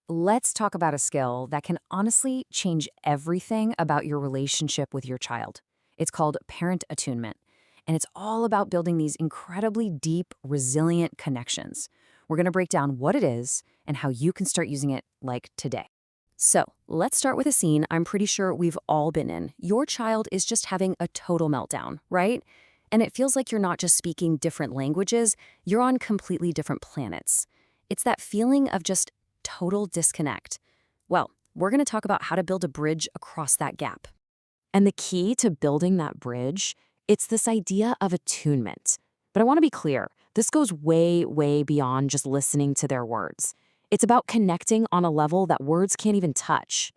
let's talk about a skill that can honestly change everything about your relationship with your child. It's called parent attunement, and it's all about building these incredibly deep, resilient connections. We're going to break down what it is and how you can start using it like today. So, let's start with a scene I'm pretty sure we've all been in. Your child is just having a total meltdown, right? And it feels like you're not just speaking different languages, you're on completely different planets. It's that feeling of just total disconnect. Well, we're going to talk about how to build a bridge across that gap. And the key to building that bridge, it's this idea of attunement. But I want to be clear, this goes way, way beyond just listening to their words. It's about connecting on a level that words can't even touch.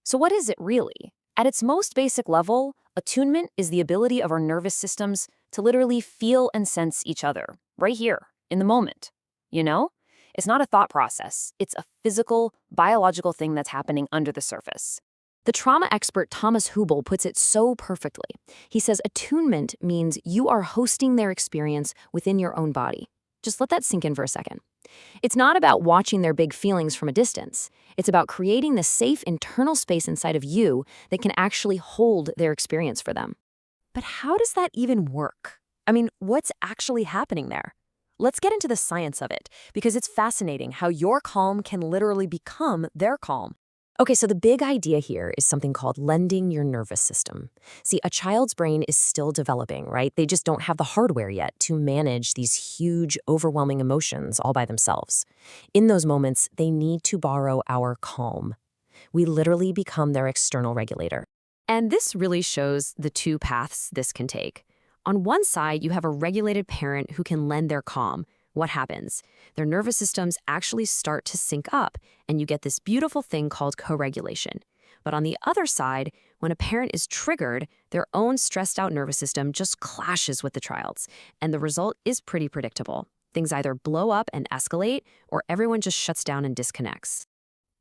So what is it really? At its most basic level, attunement is the ability of our nervous systems to literally feel and sense each other, right here, in the moment. You know? It's not a thought process. It's a physical, biological thing that's happening under the surface. The trauma expert Thomas Hübl puts it so perfectly. He says attunement means you are hosting their experience within your own body. Just let that sink in for a second. It's not about watching their big feelings from a distance. It's about creating the safe internal space inside of you that can actually hold their experience for them. But how does that even work? I mean, what's actually happening there? Let's get into the science of it, because it's fascinating how your calm can literally become their calm. Okay, so the big idea here is something called lending your nervous system. See, a child's brain is still developing, right? They just don't have the hardware yet to manage these huge, overwhelming emotions all by themselves. In those moments, they need to borrow our calm. We literally become their external regulator. And this really shows the two paths this can take. On one side, you have a regulated parent who can lend their calm. What happens? Their nervous systems actually start to sync up, and you get this beautiful thing called co-regulation. But on the other side, when a parent is triggered, their own stressed-out nervous system just clashes with the child's, and the result is pretty predictable. Things either blow up and escalate, or everyone just shuts down and disconnects.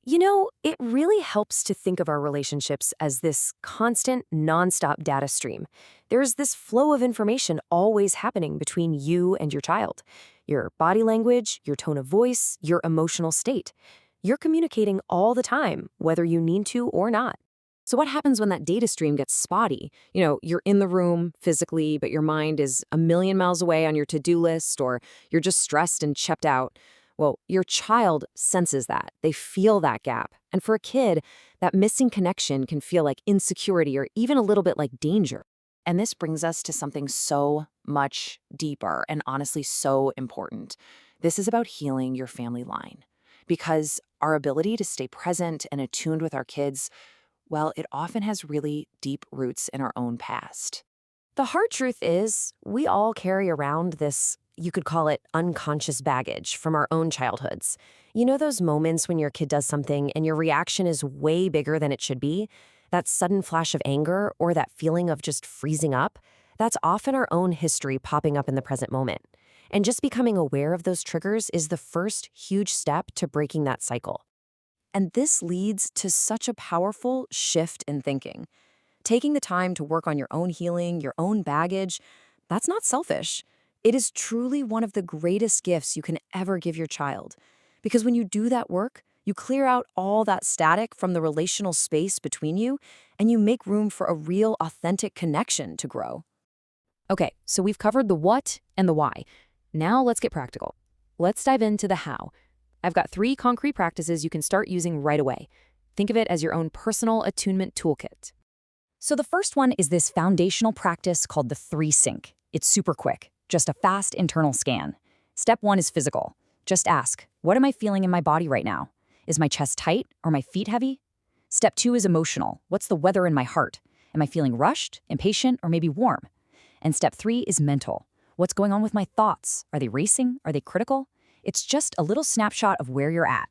You know, it really helps to think of our relationships as this constant, nonstop data stream. There's this flow of information always happening between you and your child. Your body language, your tone of voice, your emotional state. You're communicating all the time, whether you need to or not. So what happens when that data stream gets spotty? You know, you're in the room physically, but your mind is a million miles away on your to-do list, or you're just stressed and checked out. Well, your child senses that. They feel that gap. And for a kid, that missing connection can feel like insecurity or even a little bit like danger. And this brings us to something so much deeper and honestly so important. This is about healing your family line. Because our ability to stay present and attuned with our kids, well, it often has really deep roots in our own past. The hard truth is, we all carry around this, you could call it unconscious baggage from our own childhoods. You know those moments when your kid does something and your reaction is way bigger than it should be? That sudden flash of anger or that feeling of just freezing up? That's often our own history popping up in the present moment. And just becoming aware of those triggers is the first huge step to breaking that cycle. And this leads to such a powerful shift in thinking. Taking the time to work on your own healing, your own baggage, that's not selfish. It is truly one of the greatest gifts you can ever give your child. Because when you do that work, you clear out all that static from the relational space between you, and you make room for a real, authentic connection to grow. Okay, so we've covered the what and the why. Now let's get practical. Let's dive into the how. I've got 3 concrete practices you can start using right away. Think of it as your own personal attunement toolkit. So the first one is this foundational practice called the 3 sync. It's super quick, just a fast internal scan. Step 1 is physical. Just ask, what am I feeling in my body right now? Is my chest tight or my feet heavy? Step 2 is emotional. What's the weather in my heart? Am I feeling rushed, impatient, or maybe warm? And step 3 is mental. What's going on with my thoughts? Are they racing? Are they critical? It's just a little snapshot of where you're at.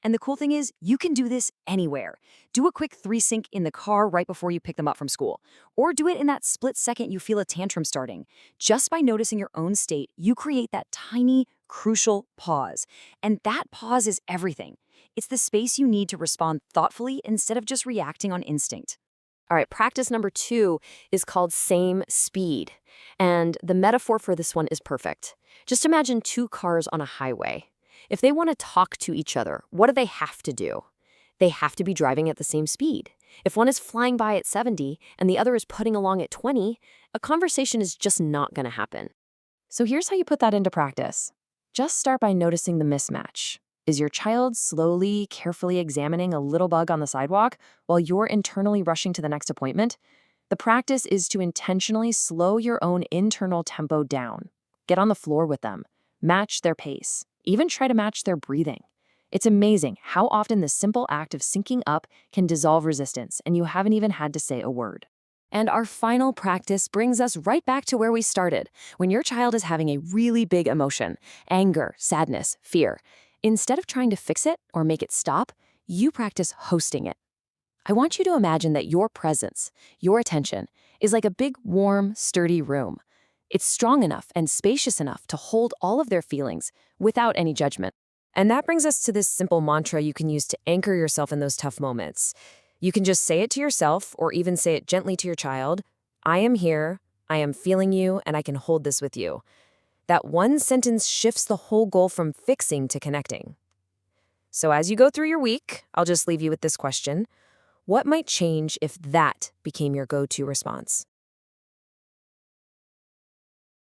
And the cool thing is, you can do this anywhere. Do a quick 3 sync in the car right before you pick them up from school. Or do it in that split second you feel a tantrum starting. Just by noticing your own state, you create that tiny, crucial pause. And that pause is everything. It's the space you need to respond thoughtfully instead of just reacting on instinct. All right, practice number 2 is called same speed. And the metaphor for this one is perfect. Just imagine 2 cars on a highway. If they want to talk to each other, what do they have to do? They have to be driving at the same speed. If one is flying by at 70 and the other is putting along at 20, a conversation is just not going to happen. So here's how you put that into practice. Just start by noticing the mismatch. Is your child slowly, carefully examining a little bug on the sidewalk while you're internally rushing to the next appointment? The practice is to intentionally slow your own internal tempo down. Get on the floor with them. Match their pace. Even try to match their breathing. It's amazing how often the simple act of syncing up can dissolve resistance, and you haven't even had to say a word. And our final practice brings us right back to where we started. When your child is having a really big emotion, anger, sadness, fear, instead of trying to fix it or make it stop, you practice hosting it. I want you to imagine that your presence, your attention, is like a big, warm, sturdy room. It's strong enough and spacious enough to hold all of their feelings without any judgment. And that brings us to this simple mantra you can use to anchor yourself in those tough moments. You can just say it to yourself or even say it gently to your child. I am here, I am feeling you, and I can hold this with you. That one sentence shifts the whole goal from fixing to connecting. So as you go through your week, I'll just leave you with this question. What might change if that became your go-to response?